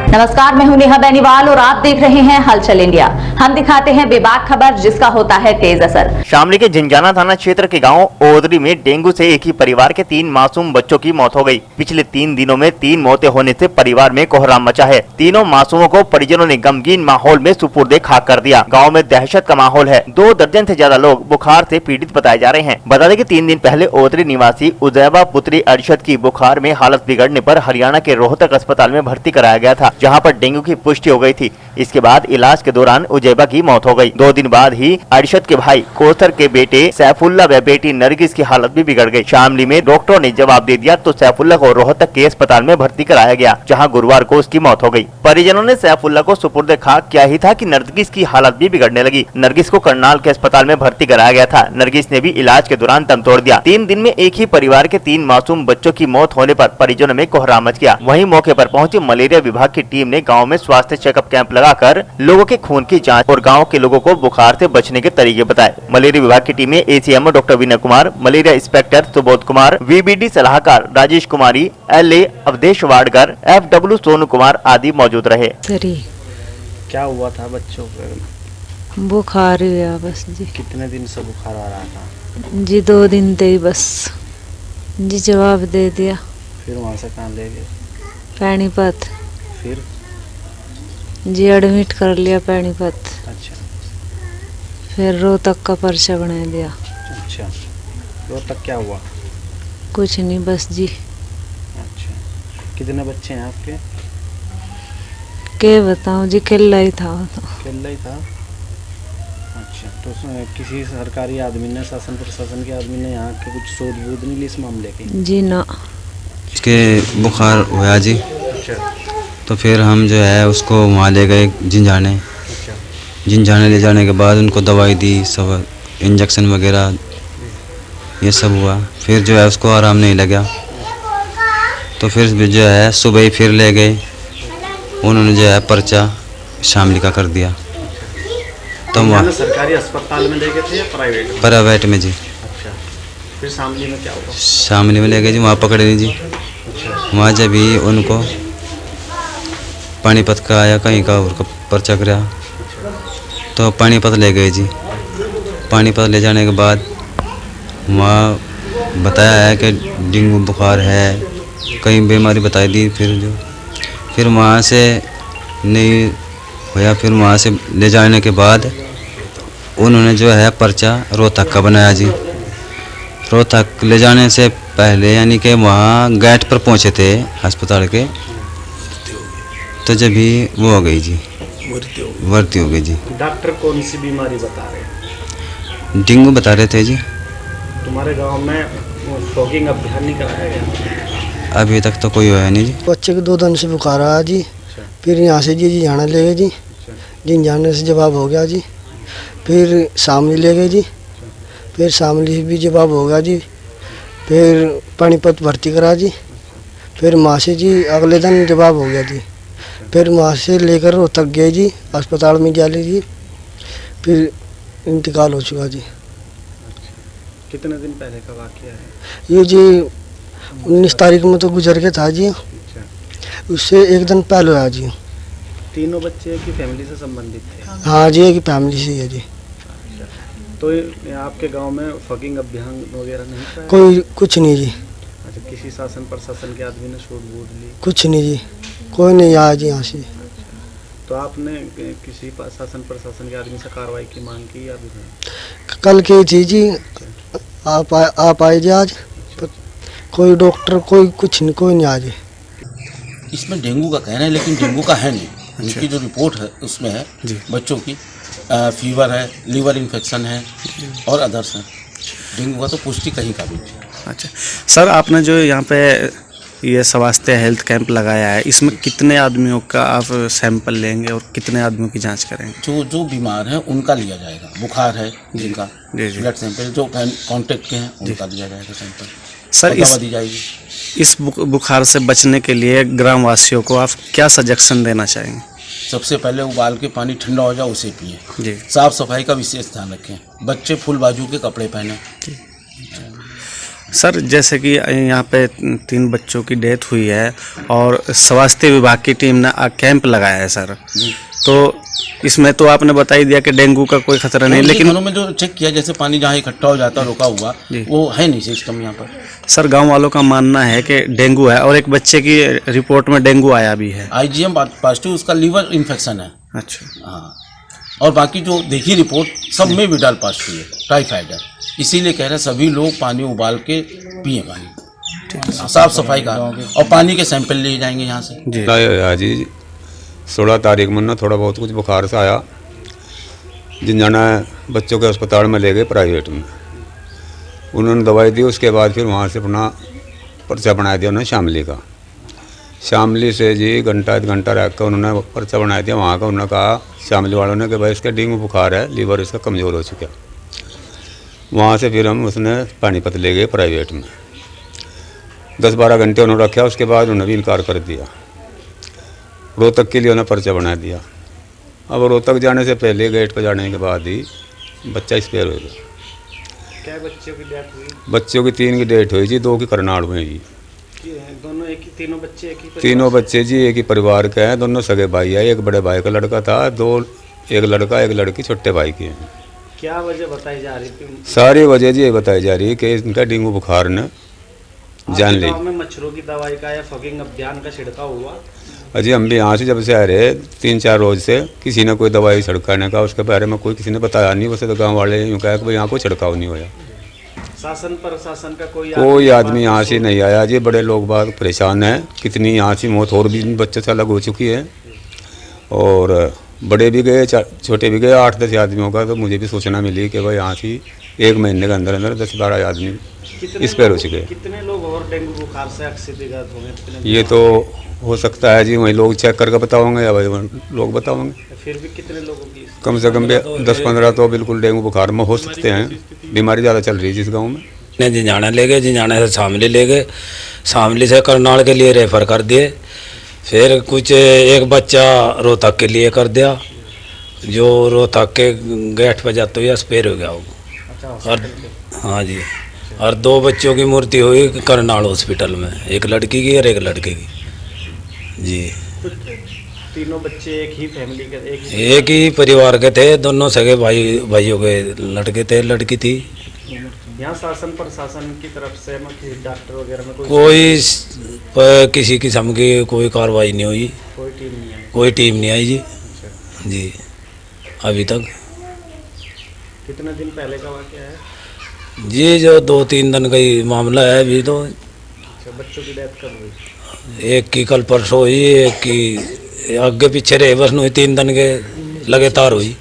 नमस्कार, मैं हूं नेहा बेनीवाल और आप देख रहे हैं हलचल इंडिया। हम दिखाते हैं बेबाक खबर जिसका होता है तेज असर। शामली के झिंझाना थाना क्षेत्र के गांव ओदरी में डेंगू से एक ही परिवार के 3 मासूम बच्चों की मौत हो गई। पिछले 3 दिनों में 3 मौतें होने से परिवार में कोहराम मचा है। तीनों मासूमों को परिजनों ने गमगीन माहौल में सुपुर्दे खाक कर दिया। गाँव में दहशत का माहौल है। 2 दर्जन से ज्यादा लोग बुखार से पीड़ित बताए जा रहे हैं। बता दें कि 3 दिन पहले ओदरी निवासी उजैबा पुत्री अरशद की बुखार में हालत बिगड़ने पर हरियाणा के रोहतक अस्पताल में भर्ती कराया गया था, जहां पर डेंगू की पुष्टि हो गई थी। इसके बाद इलाज के दौरान उजैबा की मौत हो गई। 2 दिन बाद ही अरशद के भाई कोसर के बेटे सैफुल्ला व बेटी नरगिस की हालत भी बिगड़ गई। शामली में डॉक्टरों ने जवाब दे दिया तो सैफुल्ला को रोहतक के अस्पताल में भर्ती कराया गया, जहां गुरुवार को उसकी मौत हो गई। परिजनों ने सैफुल्ला को सुपुर्द खाक किया ही था कि नरगिस की हालत भी बिगड़ने लगी। नरगिस को करनाल के अस्पताल में भर्ती कराया गया था। नरगिस ने भी इलाज के दौरान दम तोड़ दिया। 3 दिन में एक ही परिवार के 3 मासूम बच्चों की मौत होने पर परिजनों में कोहराम मच गया। वहीं मौके पर पहुंची मलेरिया विभाग की टीम ने गाँव में स्वास्थ्य चेकअप कैंप लगाकर लोगों के खून की जांच और गांव के लोगों को बुखार से बचने के तरीके बताए। मलेरिया विभाग की टीम में ACMO doctor Vinay Kumar, malaria inspector Subodh Kumar, VBD सलाहकार राजेश कुमारी, एलए अवधेश वाडकर, एफडब्ल्यू सोनू कुमार आदि मौजूद रहे। क्या हुआ था बच्चों को? बुखार हुआ बस जी। कितने दिन से बुखार आ रहा था? जी 2 दिन थे बस जी। जवाब दे दिया। फिर वहाँ से कहाँ ले गए? पानीपत। फिर जी एडमिट कर लिया पानीपत। अच्छा। फिर रोहतक का पर्चा बना दिया। अच्छा, रोहतक क्या हुआ? कुछ नहीं बस जी। अच्छा, कितने बच्चे हैं आपके? क्या बताऊं जी, केला ही था वो तो। केला ही था। अच्छा, तो किसी सरकारी आदमी ने, शासन प्रशासन के आदमी ने यहाँ के कुछ शोध बूध नहीं ली इस मामले की? जी ना। उसके बुखार हुआ जी। अच्छा। तो फिर हम जो है उसको वहाँ ले गए झिंझाने। अच्छा। झिंझाने ले जाने के बाद उनको दवाई दी, सब इंजेक्शन वगैरह ये सब हुआ। फिर जो है उसको आराम नहीं लगा, तो फिर जो है सुबह ही फिर ले गए। उन्होंने जो है पर्चा शामली का कर दिया। तो वहाँ सरकारी अस्पताल में ले गए थे या प्राइवेट? प्राइवेट में जी। अच्छा, फिर शामली में क्या हुआ? शामली में ले गए जी, वहाँ पकड़े नहीं जी। अच्छा। वहाँ जब भी उनको पानीपत का आया कहीं का और पर्चा कराया, तो पानीपत ले गए जी। पानीपत ले जाने के बाद वहाँ बताया है कि डेंगू बुखार है, कई बीमारी बताई दी। फिर वहाँ से नहीं होया, फिर वहाँ से ले जाने के बाद उन्होंने जो है पर्चा रोहतक का बनाया जी। रोहतक ले जाने से पहले यानी कि वहाँ गेट पर पहुँचे थे अस्पताल के, तो जब भी वो हो गई जी, भर्ती हो गई जी। डॉक्टर कौन सी बीमारी बता रहे हैं? डेंगू बता रहे थे जी। तुम्हारे गांव में फॉगिंग अभियान नहीं कराया गया? अभी तक तो कोई होया नहीं जी। बच्चे को 2 दिन से बुखार आया जी। अच्छा। फिर यहाँ से जी झिंझाना ले गए जी। अच्छा। झिंझाने से जवाब हो गया जी। फिर शामली ले गए जी। फिर शामली भी जवाब हो गया जी। फिर पानीपत भर्ती करा जी। फिर वहाँ से जी अगले दिन जवाब हो गया जी। फिर वहाँ से लेकर रोहतक गए जी, अस्पताल में जाले जी। फिर इंतकाल हो चुका जी। कितने दिन पहले का वाकया है ये जी? 19 तारीख में तो गुजर के था जी। अच्छा। उससे 1 दिन पहले आया जी। तीनों बच्चे की फैमिली से संबंधित थे? हाँ जी, एक फैमिली से है जी। अच्छा। तो ये आपके गांव में फॉगिंग अभियान वगैरह नहीं कराया? कोई कुछ नहीं जी। अच्छा, किसी शासन प्रशासन के आदमी ने शोध बूध ली? कुछ नहीं जी, कोई नहीं आया जी यहाँ से। तो आपने किसी शासन प्रशासन के आदमी से कार्रवाई की मांग की या अभी नहीं? कल की थी जी। आप आए जी आज। कोई डॉक्टर कुछ नहीं, कोई नहीं आ जी। इसमें डेंगू का कहना है, लेकिन डेंगू का है नहीं। उनकी जो रिपोर्ट है उसमें है बच्चों की फीवर है, लीवर इन्फेक्शन है और अदर्स है। डेंगू का तो पुष्टि कहीं का भी नहीं। अच्छा सर, आपने जो यहाँ पे ये स्वास्थ्य हेल्थ कैंप लगाया है, इसमें कितने आदमियों का आप सैंपल लेंगे और कितने आदमियों की जांच करेंगे? जो बीमार है उनका लिया जाएगा। बुखार है जिनका, ब्लड सैंपल, जो कॉन्टेक्ट के हैं उनका लिया जाएगा सैंपल। सर दवा दी जाएगी। इस बुखार से बचने के लिए ग्रामवासियों को आप क्या सजेशन देना चाहेंगे? सबसे पहले उबाल के पानी ठंडा हो जाए उसे पिए जी। साफ सफाई का विशेष ध्यान रखें। बच्चे फुल बाजू के कपड़े पहने। सर जैसे कि यहाँ पे 3 बच्चों की डेथ हुई है और स्वास्थ्य विभाग की टीम ने कैंप लगाया है सर, तो इसमें तो आपने बता ही दिया कि डेंगू का कोई खतरा नहीं, लेकिन घरों में जो चेक किया, जैसे पानी जहाँ इकट्ठा हो जाता है रुका हुआ, वो है नहीं सिस्टम यहाँ पर। सर गांव वालों का मानना है कि डेंगू है और एक बच्चे की रिपोर्ट में डेंगू आया भी है, IgM पॉजिटिव, उसका लीवर इन्फेक्शन है। अच्छा हाँ, और बाकी जो देखी रिपोर्ट सब में विडाल पॉजिटिव है, टाइफाइड है। इसीलिए कह रहे हैं सभी लोग पानी उबाल के पिए, पानी साफ सफाई का, और पानी के सैंपल ले जाएंगे यहाँ से जी। 16 तारीख में ना थोड़ा बहुत कुछ बुखार से आया, जिन जाना बच्चों के अस्पताल में ले गए प्राइवेट में, उन्होंने दवाई दी। उसके बाद फिर वहाँ से अपना पर्चा बना दिया उन्होंने शामली का। शामली से जी घंटा 1 घंटा रह कर उन्होंने पर्चा बना दिया वहाँ का। उन्होंने कहा शामली वालों ने कि भाई इसका डेंगू बुखार है, लीवर इसका कमज़ोर हो चुका। वहाँ से फिर हम उसने पानीपत ले गए प्राइवेट में। 10-12 घंटे उन्होंने रखा, उसके बाद उन्होंने भी इनकार कर दिया। रोहतक के लिए उन्हें पर्चा बना दिया। अब रोहतक जाने से पहले गेट पर जाने के बाद ही बच्चा एक्सपायर हो गया। क्या बच्चों की डेथ हुई? बच्चों की 3 की डेथ हुई जी, 2 की करनाल में जी। दोनों एक ही, तीनों बच्चे एक ही? तीनों बच्चे जी एक ही परिवार के हैं, दोनों सगे भाई है। एक बड़े भाई का लड़का था, एक लड़का एक लड़की छोटे भाई की हैं। क्या वजह बताई जा रही थी? सारी वजह जी ये बताई जा रही है कि इनका डेंगू बुखार ने जान ली। गाँव में मच्छरों की दवाई का या फॉगिंग अभियान का छिड़काव हुआ? अजी हम भी यहाँ से जब से आ रहे 3-4 रोज से किसी ने कोई दवाई छिड़काने का उसके बारे में कोई किसी ने बताया नहीं। वैसे तो गांव वाले यूँ कहा कि भाई यहाँ कोई छिड़काव नहीं होया। शासन प्रशासन का कोई आदमी यहाँ से नहीं आया जी। बड़े लोग बाग परेशान हैं, कितनी यहाँ से मौत और भी बच्चों से अलग हो चुकी है, और बड़े भी गए छोटे भी गए। 8-10 आदमियों का तो मुझे भी सूचना मिली कि भाई यहाँ से 1 महीने के अंदर अंदर 10-12 आदमी इस पैर हो चुके। कितने लोग और डेंगू बुखार से क्षतिग्रस्त होंगे? ये तो हो सकता है जी, वही लोग चेक करके बताओगे या भाई लोग बताओगे। फिर भी कितने लोगों की? कम से कम 10-15 तो बिल्कुल डेंगू बुखार में हो सकते हैं। बीमारी ज़्यादा चल रही है जिस गाँव में। जिंजाना ले गए, जिंजाना से शामली ले गए, शामली से करनाल के लिए रेफर कर दिए। फिर कुछ एक बच्चा रोहतक के लिए कर दिया, जो रोहतक के गेट पर जाते हुए एक्सपायर हो गया वो। और हाँ जी, और 2 बच्चों की मृत्यु हुई करनाल हॉस्पिटल में, एक लड़की की और एक लड़के की जी। तीनों बच्चे एक ही फैमिली के, एक ही परिवार के थे, दोनों सगे भाइयों के लड़के थे, लड़की थी। यहाँ शासन प्रशासन की तरफ से डॉक्टर वगैरह में कोई किसी किस्म की कोई कार्रवाई नहीं हुई, कोई टीम नहीं आई जी। जी अभी तक। कितने दिन पहले का वाक़या है जी? जो 2-3 दिन का ही मामला है अभी तो। बच्चों की डेथ कब हुई? एक की कल परसों हुई, एक की आगे पीछे रहे बस, 3 दिन के लगातार हुई।